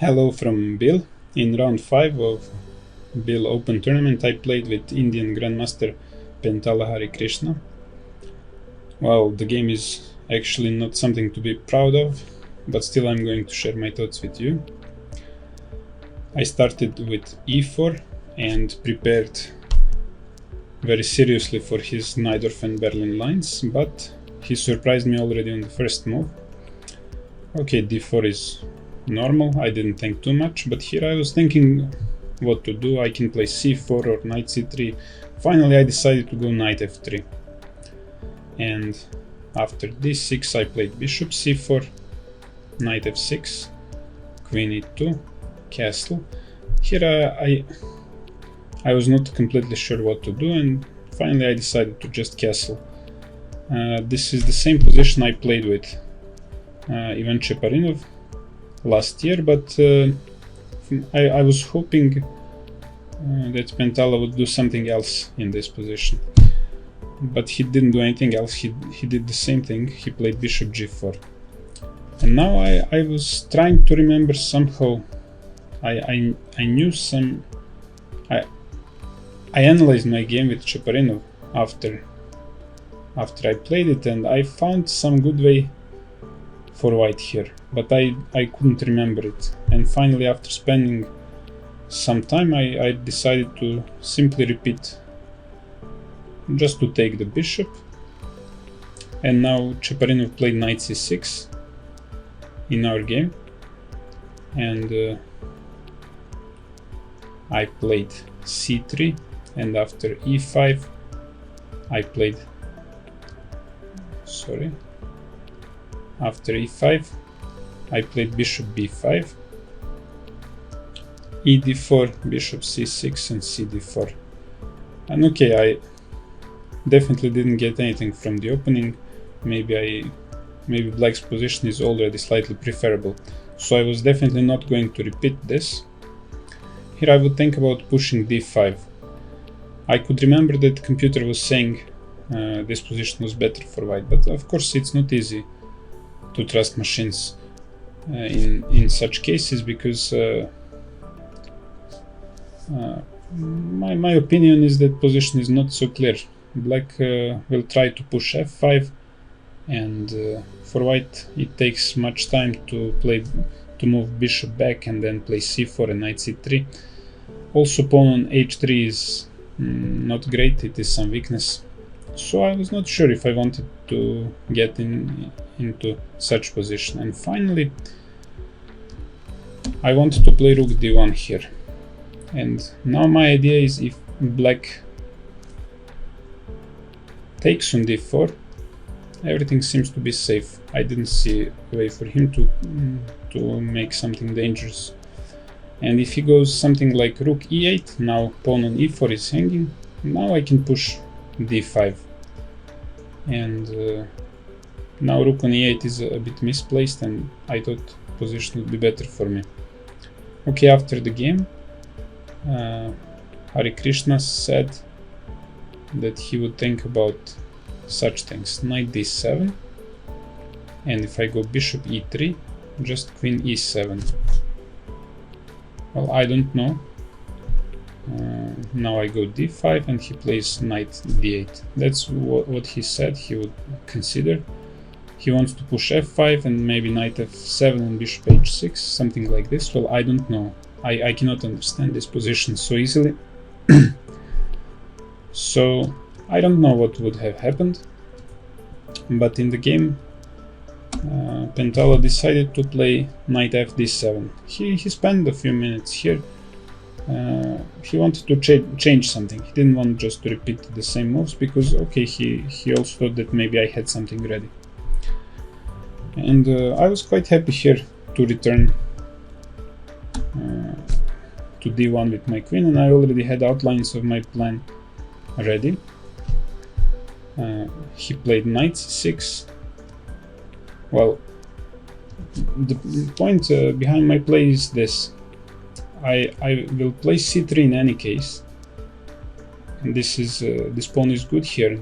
Hello from Biel. In round 5 of Biel Open tournament I played with Indian Grandmaster Pentala Harikrishna. Well, the game is actually not something to be proud of, but still I'm going to share my thoughts with you. I started with e4 and prepared very seriously for his Najdorf and Berlin lines, but he surprised me already on the first move. Okay, d4 is normal, I didn't think too much, but here I was thinking what to do. I can play c4 or knight c3. Finally I decided to go knight f3, and after d6 I played bishop c4, knight f6, queen e2, castle. Here I was not completely sure what to do, and finally I decided to just castle. This is the same position I played with Ivan Cheparinov last year, but I was hoping that Pentala would do something else in this position. But he didn't do anything else, he did the same thing, he played bishop g4. And now I was trying to remember somehow, I knew some... I analyzed my game with Cheparinov after I played it, and I found some good way for white here, but I couldn't remember it. And finally, after spending some time, I decided to simply repeat, just to take the bishop. And now Cheparinov played knight c6 in our game, and I played c3, and after e5 I played, after e5 I played bishop b5, e4, bishop c6, and cd4. And okay, I definitely didn't get anything from the opening. Maybe black's position is already slightly preferable, so I was definitely not going to repeat this. Here I would think about pushing d5. I could remember that the computer was saying this position was better for white, but of course it's not easy to trust machines in such cases, because my opinion is that position is not so clear. Black will try to push f5, and for white it takes much time to move bishop back and then play c4 and knight c3. Also, pawn on h3 is not great, it is some weakness. So I was not sure if I wanted to get into such position. And finally I wanted to play rook d1 here. And now my idea is, if black takes on d4, everything seems to be safe. I didn't see a way for him to make something dangerous. And if he goes something like rook e8, now pawn on e4 is hanging. Now I can push d5, and now rook on e8 is a bit misplaced, and I thought position would be better for me. Okay, after the game Harikrishna said that he would think about such things: knight d7, and if I go bishop e3, just queen e7. Well, I don't know. Now I go d5, and he plays knight d8. That's what he said he would consider. He wants to push f5 and maybe knight f7 and bishop h6, something like this. Well, I don't know. I cannot understand this position so easily. So I don't know what would have happened. But in the game, Pentala decided to play knight fd7. He spent a few minutes here. He wanted to change something. He didn't want just to repeat the same moves, because okay, he also thought that maybe I had something ready. And I was quite happy here to return to d1 with my queen, and I already had outlines of my plan ready. He played knight c6. Well, the point behind my play is this: I will play c3 in any case, and this pawn is good here.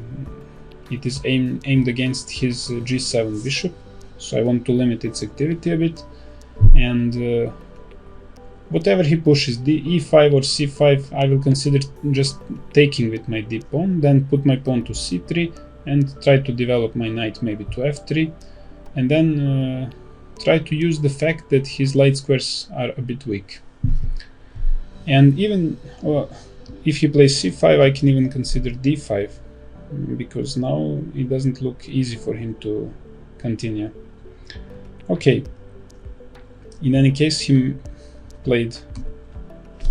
It is aimed against his g7 bishop, so I want to limit its activity a bit. And whatever he pushes, e5 or c5, I will consider just taking with my d pawn, then put my pawn to c3 and try to develop my knight maybe to f3, and then try to use the fact that his light squares are a bit weak. And even if he plays c5, I can even consider d5, because now it doesn't look easy for him to continue. Okay, in any case, he played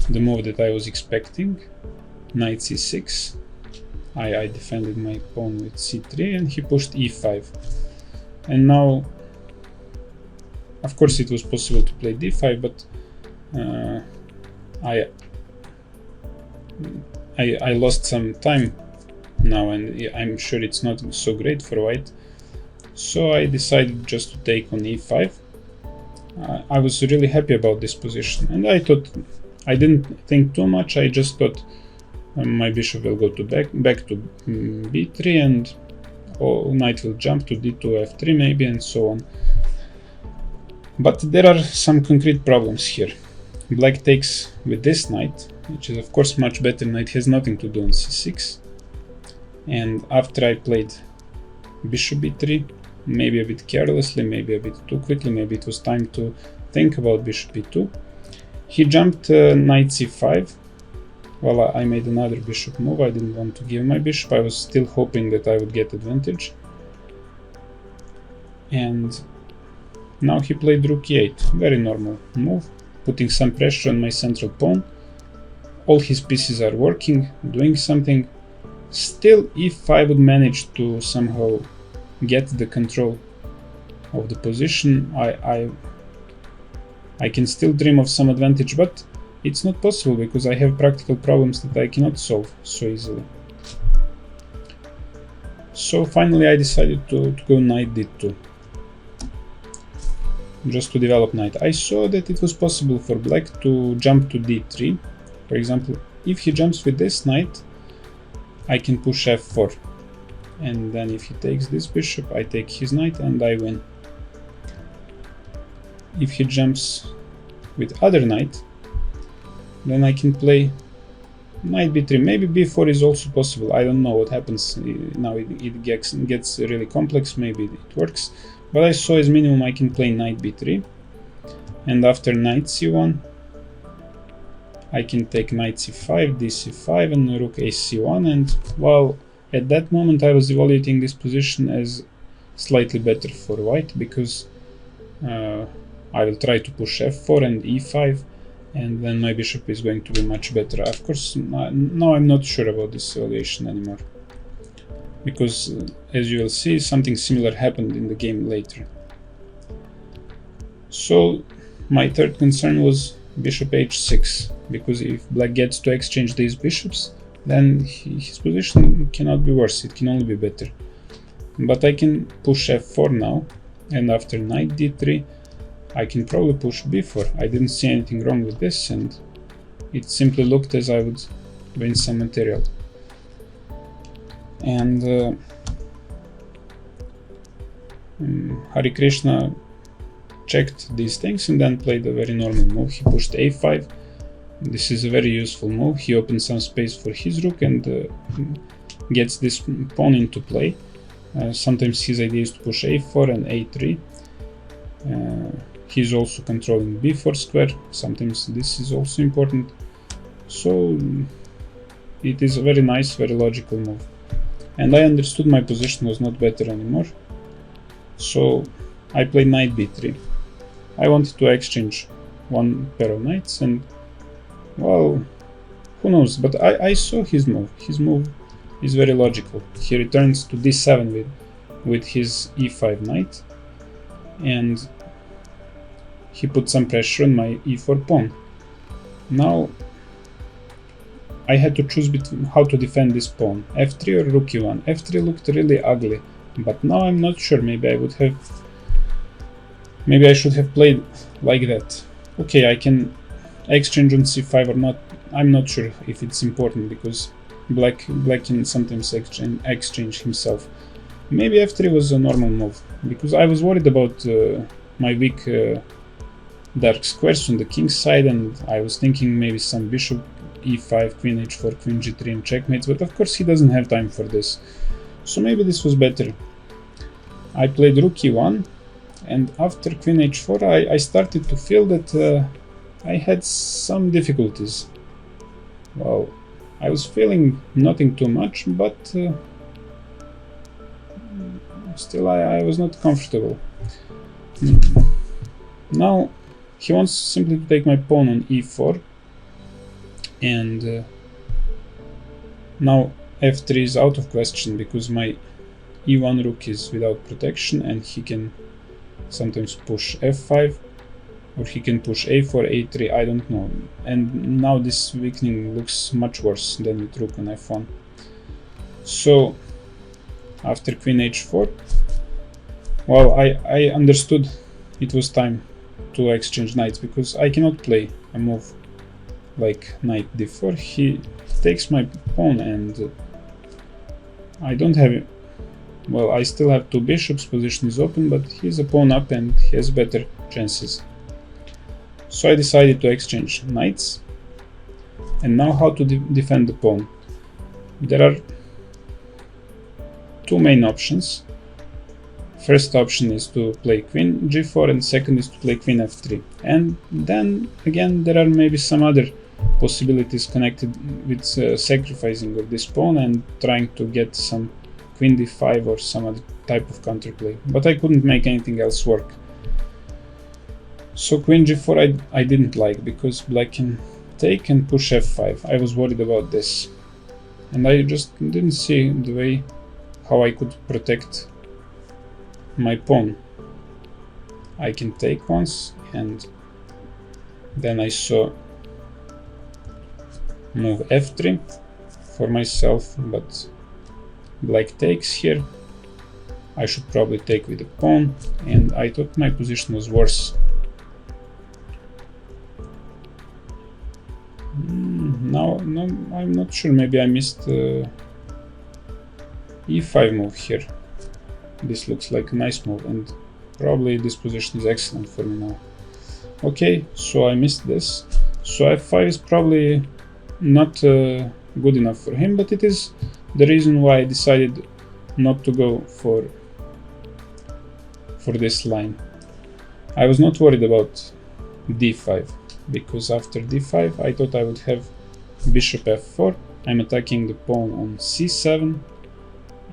the move that I was expecting, knight c6. I defended my pawn with c3 and he pushed e5. And now, of course, it was possible to play d5, but I lost some time now, and I'm sure it's not so great for white. So I decided just to take on e5. I was really happy about this position, and I thought, I didn't think too much. I just thought my bishop will go to back to b3, and knight will jump to d2, f3 maybe, and so on. But there are some concrete problems here. Black takes with this knight, which is of course much better. Knight has nothing to do on c6. And after I played bishop b3, maybe a bit carelessly, maybe a bit too quickly, maybe it was time to think about bishop b2, he jumped knight c5. Well, I made another bishop move. I didn't want to give my bishop. I was still hoping that I would get advantage. And now he played rook e8. Very normal move, putting some pressure on my central pawn. All his pieces are working, doing something. Still, if I would manage to somehow get the control of the position, I can still dream of some advantage, but it's not possible because I have practical problems that I cannot solve so easily. So finally I decided to go knight d2, just to develop knight. I saw that it was possible for black to jump to d3. For example, if he jumps with this knight, I can push f4. And then if he takes this bishop, I take his knight and I win. If he jumps with other knight, then I can play knight b3. Maybe b4 is also possible. I don't know what happens. Now it gets really complex. Maybe it works. But I saw as minimum I can play knight b3. And after knight c1, I can take knight c5, dc5, and rook ac1. And well, at that moment I was evaluating this position as slightly better for white, because I will try to push f4 and e5, and then my bishop is going to be much better. Of course, now I'm not sure about this evaluation anymore, because as you will see, something similar happened in the game later. So my third concern was bishop h6, because if black gets to exchange these bishops, then his position cannot be worse, it can only be better. But I can push f4 now, and after knight d3, I can probably push b4. I didn't see anything wrong with this, and it simply looked as I would win some material. And Harikrishna checked these things and then played a very normal move. He pushed a5. This is a very useful move. He opens some space for his rook and gets this pawn into play. Sometimes his idea is to push a4 and a3. He's also controlling b4 square. Sometimes this is also important. So it is a very nice, very logical move. And I understood my position was not better anymore. So I played knight b3. I wanted to exchange one pair of knights, and well, who knows, but I saw his move. His move is very logical. He returns to d7 with his e5 knight, and he put some pressure on my e4 pawn. Now I had to choose between how to defend this pawn, f3 or rook e1. f3 looked really ugly, but now I'm not sure. Maybe I should have played like that. Okay, I can exchange on c5 or not. I'm not sure if it's important, because black can sometimes exchange himself. Maybe f3 was a normal move, because I was worried about my weak dark squares on the king side, and I was thinking maybe some bishop e5, queen h4, queen g3 and checkmates, but of course he doesn't have time for this. So maybe this was better. I played rook e1, and after queen h4 I started to feel that I had some difficulties. Well, I was feeling nothing too much, but still I was not comfortable. Now he wants simply to take my pawn on e4, and now f3 is out of question because my e1 rook is without protection, and he can sometimes push f5, or he can push a4, a3, I don't know. And now this weakening looks much worse than with rook on f1. So after queen h4, well, I understood it was time to exchange knights, because I cannot play a move like knight d4. He takes my pawn, and I don't have, well, I still have two bishops, position is open, but he's a pawn up and he has better chances. So I decided to exchange knights. And now how to defend the pawn. There are two main options. First option is to play queen g4, and second is to play queen f3. And then again there are maybe some other possibilities connected with sacrificing of this pawn and trying to get some queen d5 or some other type of counterplay, but I couldn't make anything else work. So queen g4 I didn't like, because black can take and push f5. I was worried about this, and I just didn't see the way how I could protect my pawn. I can take once, and then I saw move f3 for myself, but black takes here. I should probably take with the pawn, and I thought my position was worse. Now, no, I'm not sure, maybe I missed e5 move here. This looks like a nice move, and probably this position is excellent for me now. Okay, so I missed this. So f5 is probably not good enough for him, but it is the reason why I decided not to go for this line. I was not worried about d5, because after d5 I thought I would have bishop f4. I'm attacking the pawn on c7,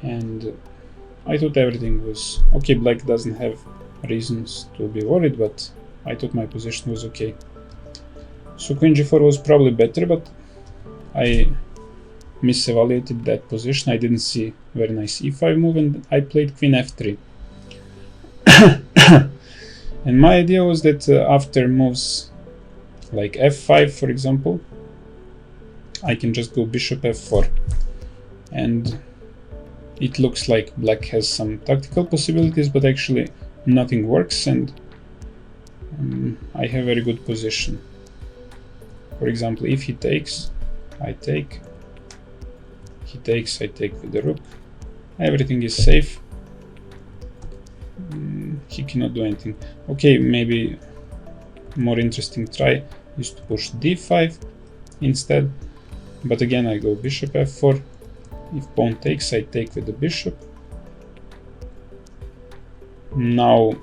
and I thought everything was okay. Black doesn't have reasons to be worried, but I thought my position was okay. So queen g4 was probably better, but I misevaluated that position. I didn't see very nice e5 move, and I played queen f3. And my idea was that after moves like f5, for example, I can just go bishop f4, and it looks like black has some tactical possibilities, but actually nothing works, and I have very good position. For example, if he takes, I take. He takes, I take with the rook. Everything is safe. He cannot do anything. Okay, maybe more interesting try is to push d5 instead, but again I go bishop f4. If pawn takes, I take with the bishop. Now,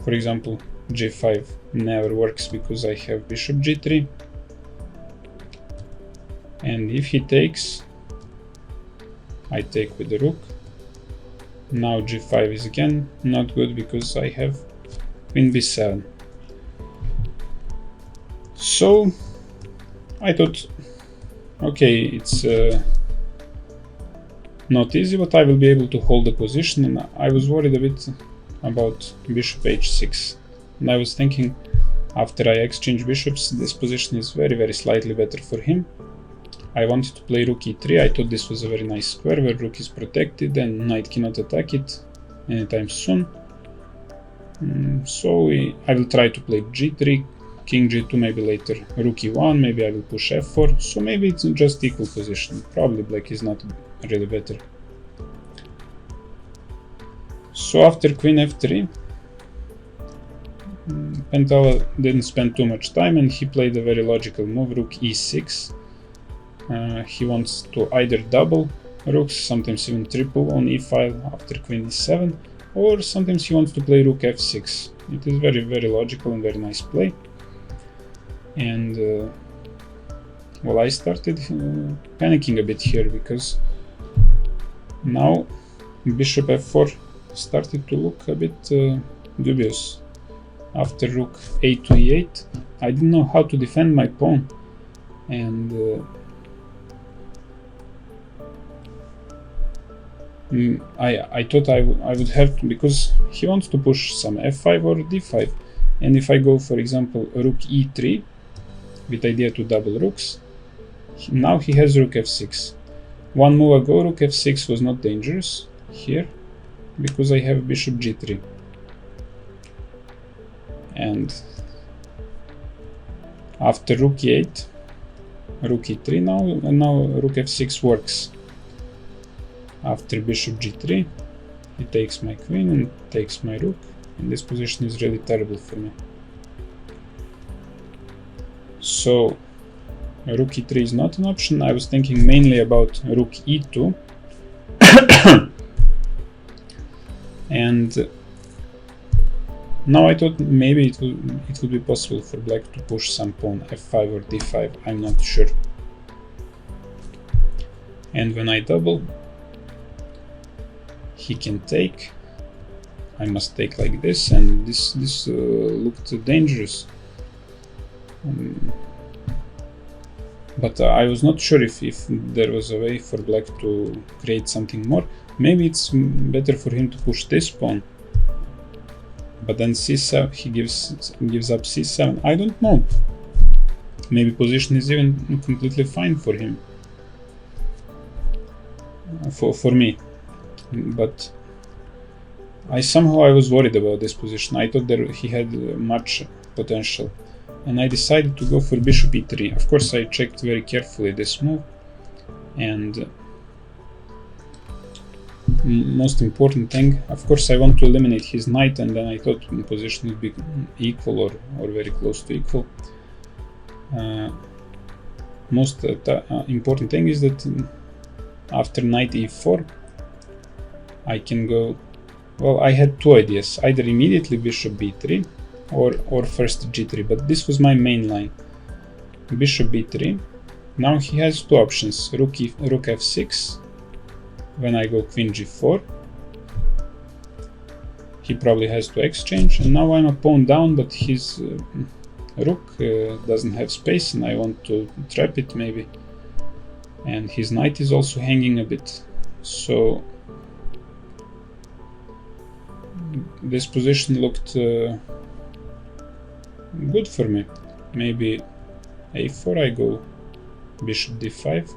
for example, g5 never works because I have bishop g3, and if he takes, I take with the rook. Now g5 is again not good because I have queen b7. So I thought, okay, it's not easy, but I will be able to hold the position, and I was worried a bit about bishop h6. And I was thinking, after I exchange bishops, this position is very slightly better for him. I wanted to play rook e3. I thought this was a very nice square where rook is protected and knight cannot attack it anytime soon. So I will try to play g3, king g2, maybe later rook e1, maybe I will push f4. So maybe it's just equal position. Probably black is not really better. So after queen f3, Pentala didn't spend too much time and he played a very logical move, rook e6. He wants to either double rooks, sometimes even triple on e file after queen e7, or sometimes he wants to play rook f6. It is very logical and very nice play. And well, I started panicking a bit here, because now bishop f4 started to look a bit dubious. After rook a to e8, I didn't know how to defend my pawn, and I thought I would have to, because he wants to push some f5 or d5, and if I go, for example, rook e3 with idea to double rooks, now he has rook f6. One move ago rook f6 was not dangerous here, because I have bishop g3, and after rook e8, rook e3 now, and now rook f6 works. After bishop g3, he takes my queen and takes my rook, and this position is really terrible for me. So rook e3 is not an option. I was thinking mainly about rook e2 and now I thought maybe it would be possible for black to push some pawn f5 or d5, I'm not sure. And when I double, he can take. I must take like this, and this looked dangerous. But I was not sure if there was a way for black to create something more. Maybe it's better for him to push this pawn, but then c7, he gives up c7. I don't know. Maybe position is even completely fine for him, for me. But I was worried about this position. I thought that he had much potential, and I decided to go for bishop e3. Of course, I checked very carefully this move, and most important thing, of course, I want to eliminate his knight, and then I thought the position would be equal or very close to equal. Most important thing is that after knight e4, I can go, well, I had two ideas, either immediately bishop b3 or first g3, but this was my main line, bishop b3. Now he has two options, rook f6, when I go queen g4, he probably has to exchange, and now I'm a pawn down, but his rook doesn't have space, and I want to trap it maybe, and his knight is also hanging a bit, so this position looked good for me. Maybe a4, I go bishop d5.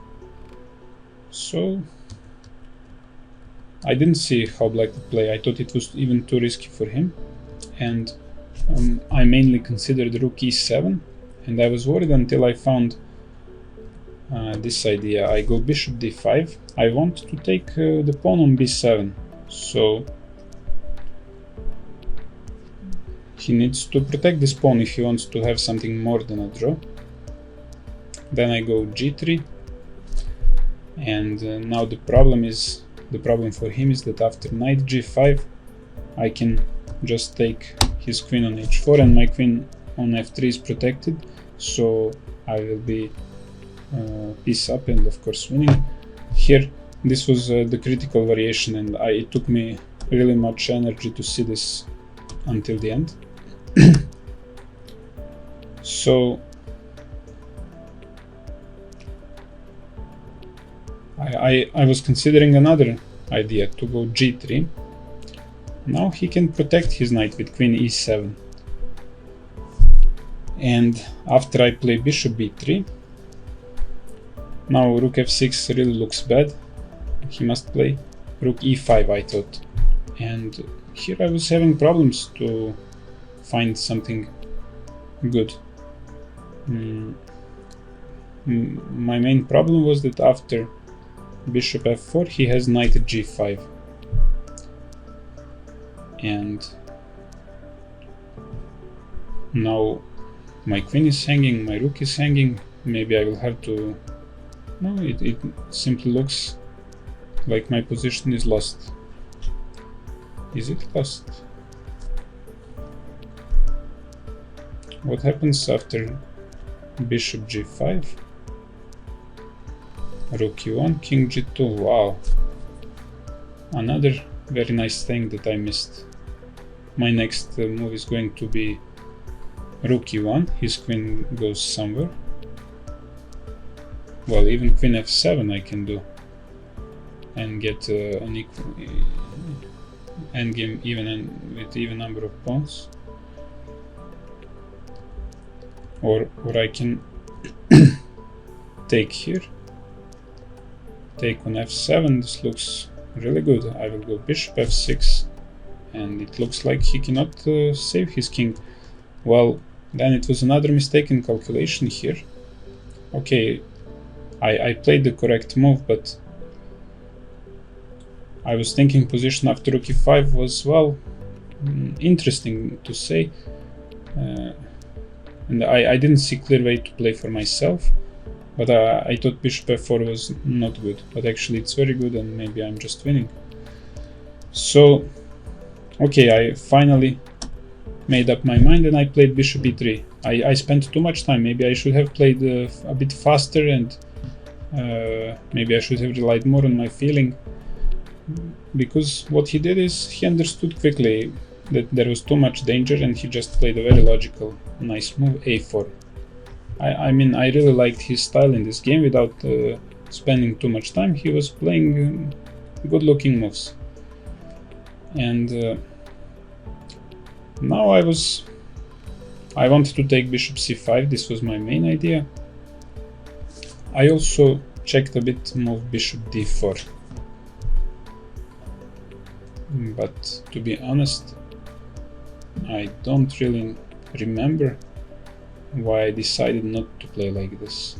So I didn't see how black would play. I thought it was even too risky for him, and I mainly considered rook e7, and I was worried until I found this idea. I go bishop d5. I want to take the pawn on b7, so he needs to protect this pawn if he wants to have something more than a draw. Then I go g3, and now the problem for him is that after knight g5, I can just take his queen on h4, and my queen on f3 is protected, so I will be piece up and of course winning. Here, this was the critical variation, and it took me really much energy to see this until the end. So I was considering another idea, to go g3. Now he can protect his knight with queen e7, and after I play bishop b3, now rook f6 really looks bad. He must play rook e5, I thought, and here I was having problems to find something good. My main problem was that after bishop f4 he has knight at g5, and Now my queen is hanging, my rook is hanging. Maybe I will have to... No, it simply looks like my position is lost. Is it lost? What happens after bishop g5? Rook e1, king g2. Wow. Another very nice thing that I missed. My next move is going to be rook e1. His queen goes somewhere. Well, even queen f7 I can do and get an equal endgame with even number of pawns. Or I can take here, take on f7. This looks really good. I will go bishop f6, and it looks like he cannot save his king. Well, then it was another mistaken calculation here. Okay, I played the correct move, but I was thinking position after rook e5 was, well, interesting to say, and I didn't see clear way to play for myself, but I thought bishop f4 was not good, but actually it's very good, and maybe I'm just winning. So, okay, I finally made up my mind and I played bishop e3. I spent too much time. Maybe I should have played a bit faster, and maybe I should have relied more on my feeling, because what he did is he understood quickly that there was too much danger, and he just played a very logical, nice move, a4. I mean, I really liked his style in this game. Without spending too much time, he was playing good looking moves. And now I wanted to take bishop c5. This was my main idea. I also checked a bit move bishop d4, but to be honest, I don't really remember why I decided not to play like this.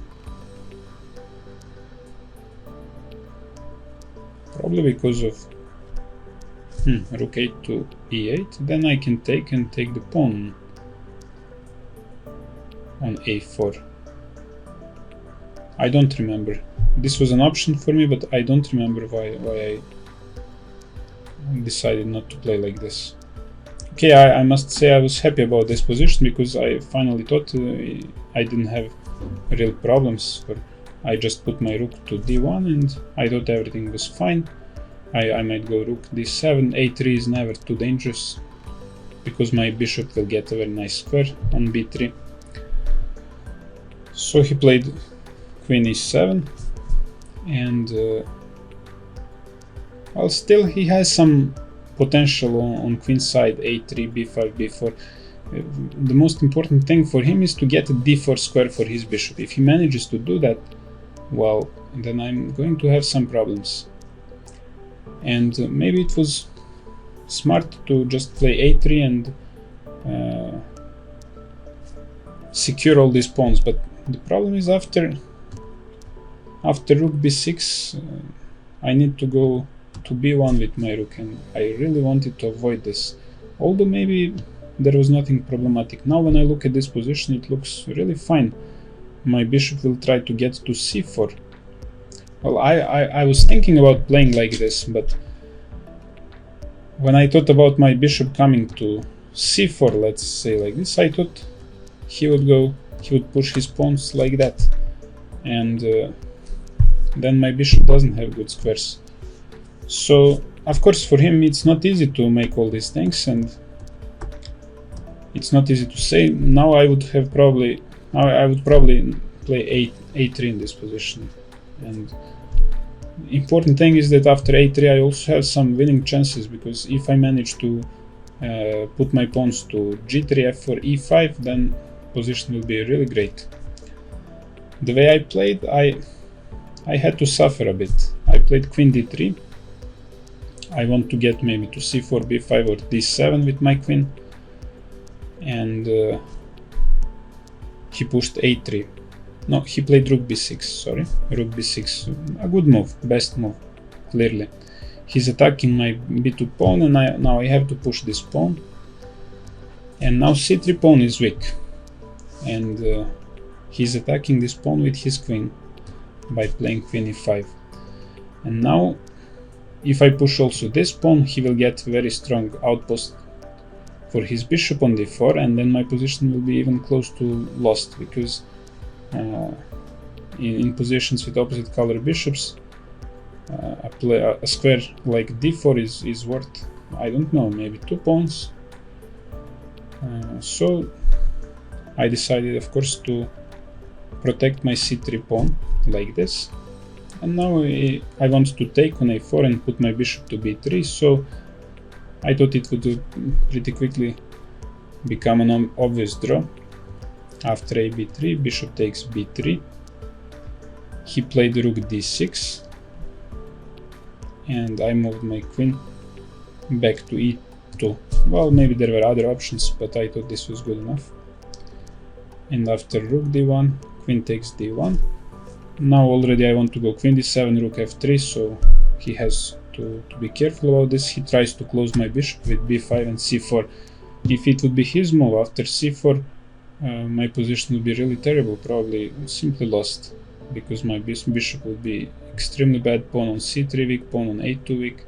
Probably because of rook 8 to e8. Then I can take the pawn on a4. I don't remember. This was an option for me, but I don't remember why I decided not to play like this. Okay, I must say I was happy about this position, because I finally thought I didn't have real problems. I just put my rook to d1 and I thought everything was fine. I might go rook d7, a3 is never too dangerous, because my bishop will get a very nice square on b3. So he played queen e7, and well, still he has some potential on queen side, a3, b5, b4. The most important thing for him is to get a d4 square for his bishop. If he manages to do that, well, then I'm going to have some problems. And maybe it was smart to just play a3 and secure all these pawns, but the problem is after rook b6 I need to go to b1 with my rook, and I really wanted to avoid this, although maybe there was nothing problematic. Now when I look at this position, it looks really fine. My bishop will try to get to c4. Well, I was thinking about playing like this, but when I thought about my bishop coming to c4, let's say like this, I thought he would push his pawns like that, and then my bishop doesn't have good squares. So of course for him it's not easy to make all these things, and it's not easy to say. Now I would probably play a3 in this position, and important thing is that after a3 I also have some winning chances, because if I manage to put my pawns to g3, f4, e5, then position will be really great. The way I played, I had to suffer a bit. I played queen d3. I want to get maybe to c4, b5 or d7 with my queen, and he pushed a3. No, he played rook b6, sorry, rook b6, a good move, best move, clearly. He's attacking my b2 pawn, and now I have to push this pawn. And now c3 pawn is weak, and he's attacking this pawn with his queen by playing queen e5. And now if I push also this pawn, he will get very strong outpost for his bishop on d4, and then my position will be even close to lost, because in positions with opposite color bishops, a square like d4 is worth, I don't know, maybe 2 pawns. So I decided, of course, to protect my c3 pawn like this. And now I want to take on a4 and put my bishop to b3, so I thought it would pretty quickly become an obvious draw. After a b3, bishop takes b3. He played rook d6, and I moved my queen back to e2. Well, maybe there were other options, but I thought this was good enough. And after rook d1, queen takes d1. Now already I want to go queen d7, rook f3, so he has to be careful about this. He tries to close my bishop with b5 and c4. If it would be his move after c4, my position would be really terrible, probably simply lost, because my bishop would be extremely bad, pawn on c3 weak, pawn on a2 weak.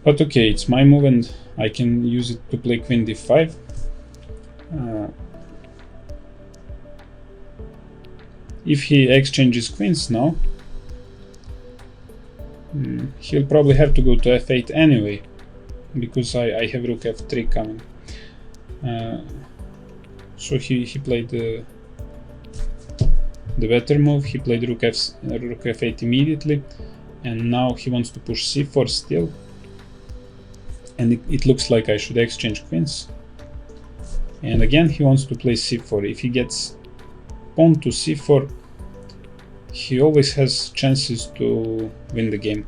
But okay, it's my move and I can use it to play queen d5. If he exchanges queens now, he'll probably have to go to f8 anyway, because I have rook f3 coming. So he played the better move. He played rook f8 immediately, and now he wants to push c4 still. And it looks like I should exchange queens. And again he wants to play c4. If he gets pawn to c4, he always has chances to win the game.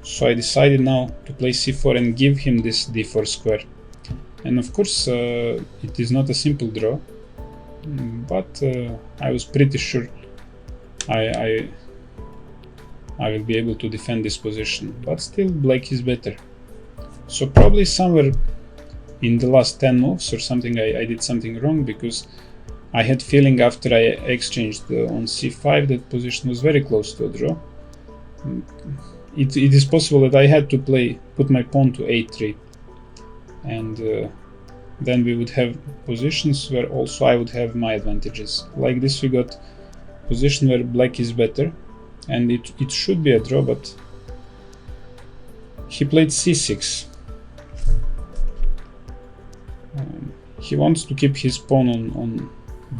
So I decided now to play c4 and give him this d4 square. And of course it is not a simple draw, but I was pretty sure I will be able to defend this position. But still black is better. So probably somewhere in the last 10 moves or something I did something wrong, because I had feeling after I exchanged on c5 that position was very close to a draw. It is possible that I had to put my pawn to a3, and then we would have positions where also I would have my advantages. Like this we got position where black is better, and it should be a draw, but he played c6. He wants to keep his pawn on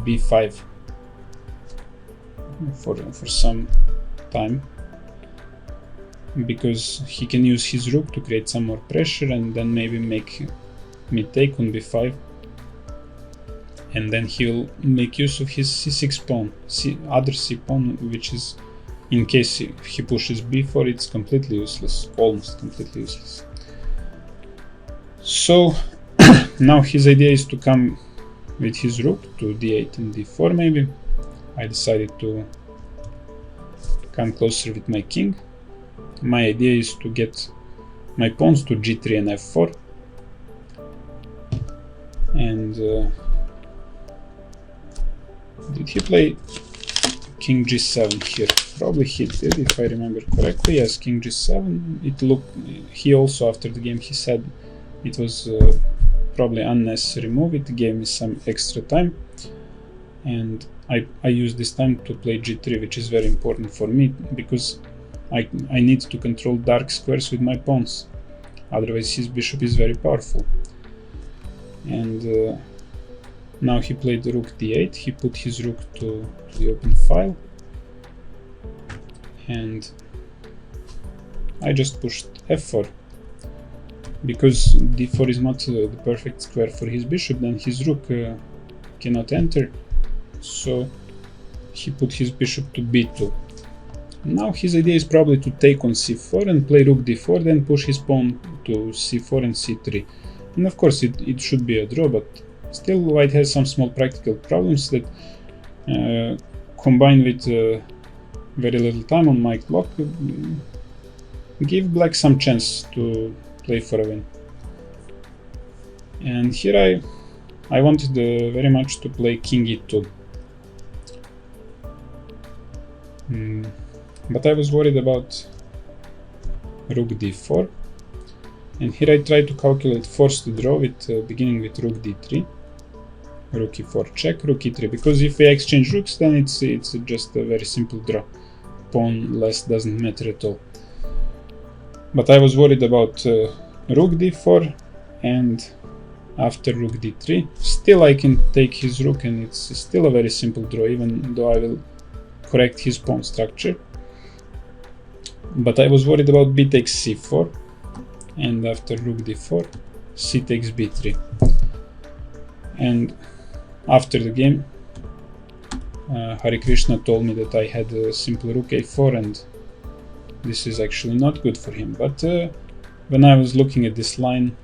b5 for some time, because he can use his rook to create some more pressure and then maybe make me take on b5, and then he'll make use of his c6 pawn, other c pawn, which is, in case he pushes b4, it's completely useless, almost completely useless. So now his idea is to come with his rook to d8 and d4 maybe. I decided to come closer with my king. My idea is to get my pawns to g3 and f4. And did he play king g7 here? Probably he did, if I remember correctly. Yes, king g7. It looked, he also after the game he said it was probably unnecessary move. It gave me some extra time, and I used this time to play g3, which is very important for me, because I need to control dark squares with my pawns, otherwise his bishop is very powerful. And now he played the rook d8. He put his rook to the open file, and I just pushed f4. Because d4 is not the perfect square for his bishop, then his rook cannot enter, so he put his bishop to b2. Now his idea is probably to take on c4 and play rook d4, then push his pawn to c4 and c3. And of course it should be a draw, but still white has some small practical problems that combined with very little time on my clock give black some chance to play for a win. And here I wanted very much to play king e2. But I was worried about rook d4. And here I tried to calculate forced draw with beginning with rook d3. Rook e4 check, rook e3. Because if we exchange rooks, then it's just a very simple draw. Pawn less doesn't matter at all. But I was worried about rook d4, and after rook d3, still I can take his rook, and it's still a very simple draw, even though I will correct his pawn structure. But I was worried about b takes c4, and after rook d4, c takes b3. And after the game, Harikrishna told me that I had a simple rook a4, and this is actually not good for him. But when I was looking at this line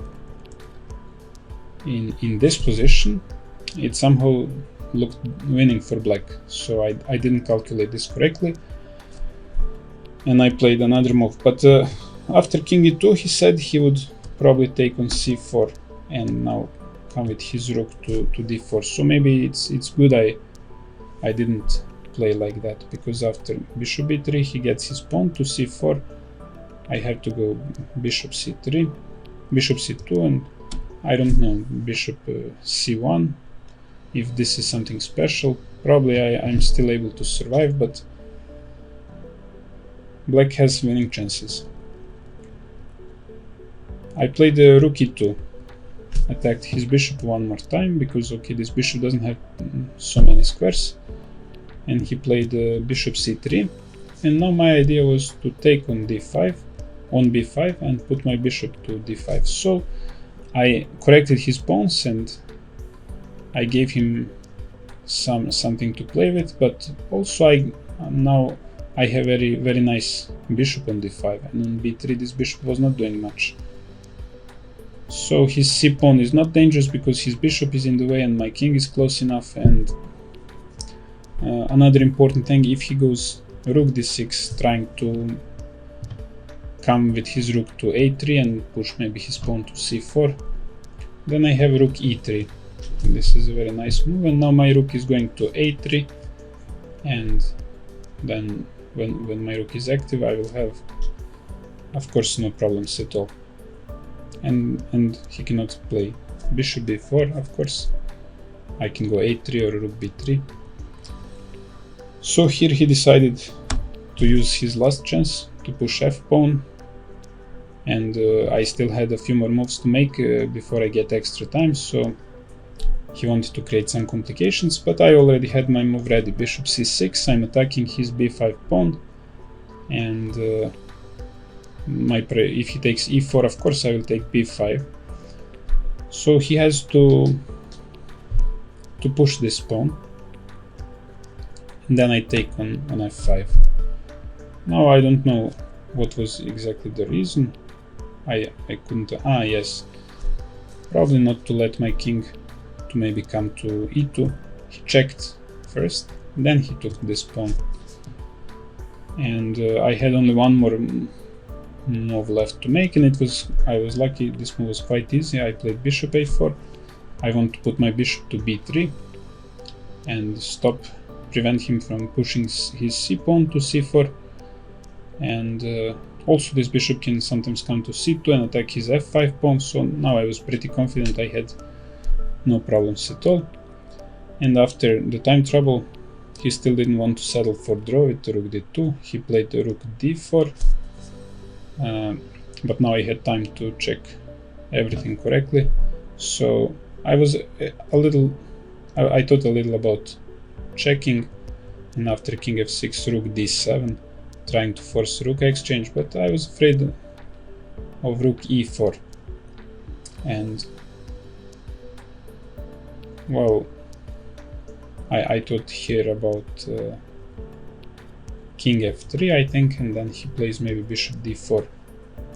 in this position, it somehow looked winning for black. So I didn't calculate this correctly, and I played another move. But after king e2, he said he would probably take on c4, and now come with his rook to d4. So maybe it's good I didn't play like that, because after bishop b3 he gets his pawn to c4. I have to go bishop c3, bishop c2, and I don't know, bishop c1. If this is something special, probably I'm still able to survive, but black has winning chances. I played rook e2, attacked his bishop one more time, because okay, this bishop doesn't have so many squares, and he played bishop c3, and now my idea was to take on d5, on b5, and put my bishop to d5. So I corrected his pawns, and I gave him something to play with, but also now I have very nice bishop on d5, and on b3 this bishop was not doing much. So his c pawn is not dangerous because his bishop is in the way and my king is close enough. And another important thing, if he goes rook d6, trying to come with his rook to a3 and push maybe his pawn to c4, then I have rook e3. This is a very nice move, and now my rook is going to a3, and then when my rook is active, I will have, of course, no problems at all. And he cannot play bishop b4, of course. I can go a3 or rook b3. So here he decided to use his last chance to push f pawn, and I still had a few more moves to make before I get extra time, so he wanted to create some complications, but I already had my move ready. Bishop c6, I'm attacking his b5 pawn, and if he takes e4, of course I will take b5. So he has to push this pawn, and then I take on f5. Now I don't know what was exactly the reason. I couldn't, yes, probably not to let my king to maybe come to e2. He checked first, then he took this pawn, and I had only one more move left to make, and I was lucky. This move was quite easy. I played bishop a4. I want to put my bishop to b3 and prevent him from pushing his c pawn to c4, and also this bishop can sometimes come to c2 and attack his f5 pawn. So now I was pretty confident I had no problems at all. And after the time trouble, he still didn't want to settle for draw with rook d2. He played the rook d4, but now I had time to check everything correctly. So I thought a little about checking, and after king f6, rook d7, trying to force rook exchange, but I was afraid of rook e4. And well, I thought here about king f3, I think, and then he plays maybe bishop d4.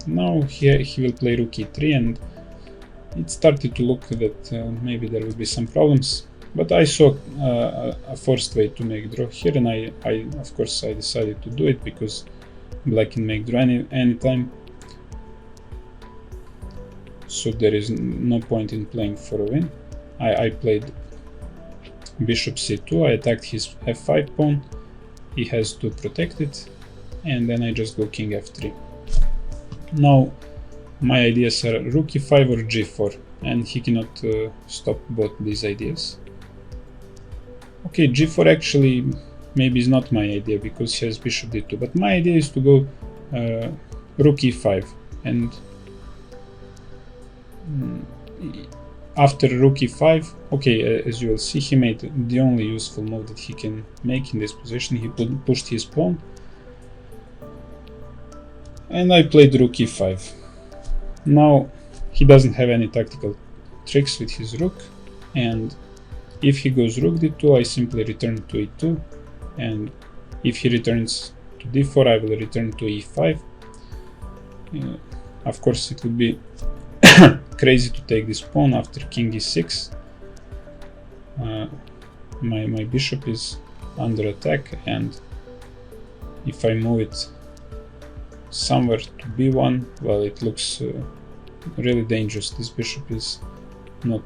Now he will play rook e3, and it started to look that maybe there will be some problems. But I saw a forced way to make draw here, and I of course I decided to do it because black can make draw anytime. so there is no point in playing for a win. I played bishop c2, I attacked his f5 pawn, he has to protect it, and then I just go king f3. Now my ideas are rook e5 or g4, and he cannot stop both these ideas. Okay, g4 actually maybe is not my idea because he has bishop d2, but my idea is to go rook e5, and after rook e5, okay, as you will see, he made the only useful move that he can make in this position. He pushed his pawn, and I played rook e5. Now he doesn't have any tactical tricks with his rook, and if he goes rook d2, I simply return to e2, and if he returns to d4, I will return to e5. Of course, it would be crazy to take this pawn after king e6. My bishop is under attack, and if I move it somewhere to b1, well, it looks really dangerous. This bishop is not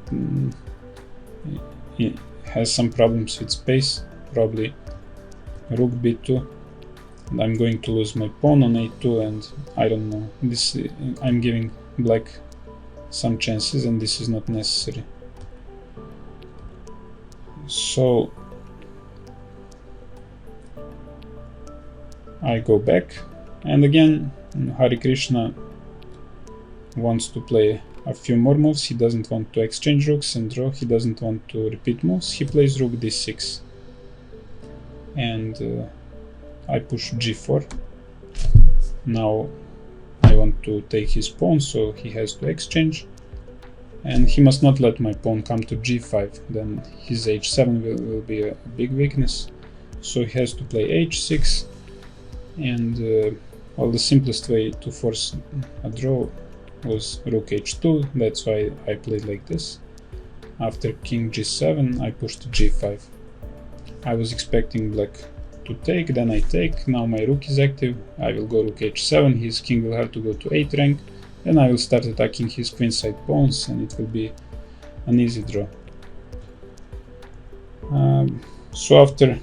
it has some problems with space, probably rook b2, and I'm going to lose my pawn on a2, and I don't know, this I'm giving black some chances, and this is not necessary. So I go back, and again Harikrishna wants to play a few more moves. He doesn't want to exchange rooks and draw, he doesn't want to repeat moves. He plays rook d6, and I push g4. Now I want to take his pawn, so he has to exchange, and he must not let my pawn come to g5, then his h7 will be a big weakness. So he has to play h6, and well, the simplest way to force a draw was rook h2, that's why I played like this. After king g7, I pushed g5. I was expecting black to take, then I take. Now my rook is active, I will go rook h7, his king will have to go to 8th rank, then I will start attacking his queenside pawns, and it will be an easy draw. So after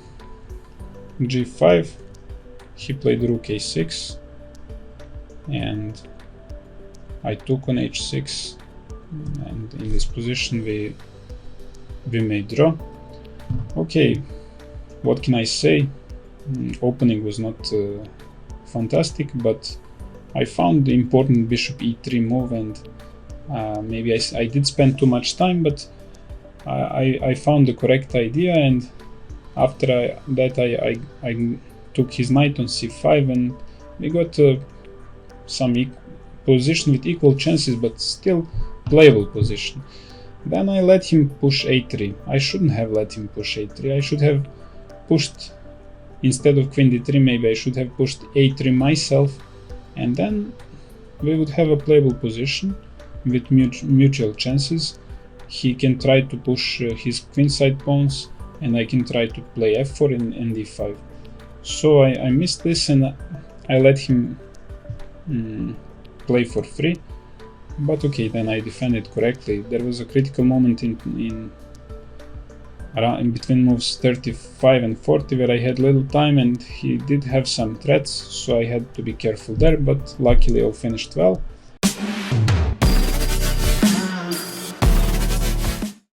g5, he played rook a6, and I took on h6, and in this position we may draw. Okay, what can I say? Opening was not fantastic, but I found the important bishop e3 move, and maybe I did spend too much time, but I found the correct idea, and after that I took his knight on c5, and we got some position with equal chances, but still playable position. Then I let him push a3. I shouldn't have let him push a3. I should have pushed, instead of queen d3, maybe I should have pushed a3 myself, and then we would have a playable position with mutual chances. He can try to push his queenside pawns, and I can try to play f4 and d5. So I missed this, and I let him play for free. But okay, then I defended correctly. There was a critical moment in between moves 35 and 40 where I had little time, and he did have some threats, so I had to be careful there, but luckily all finished well.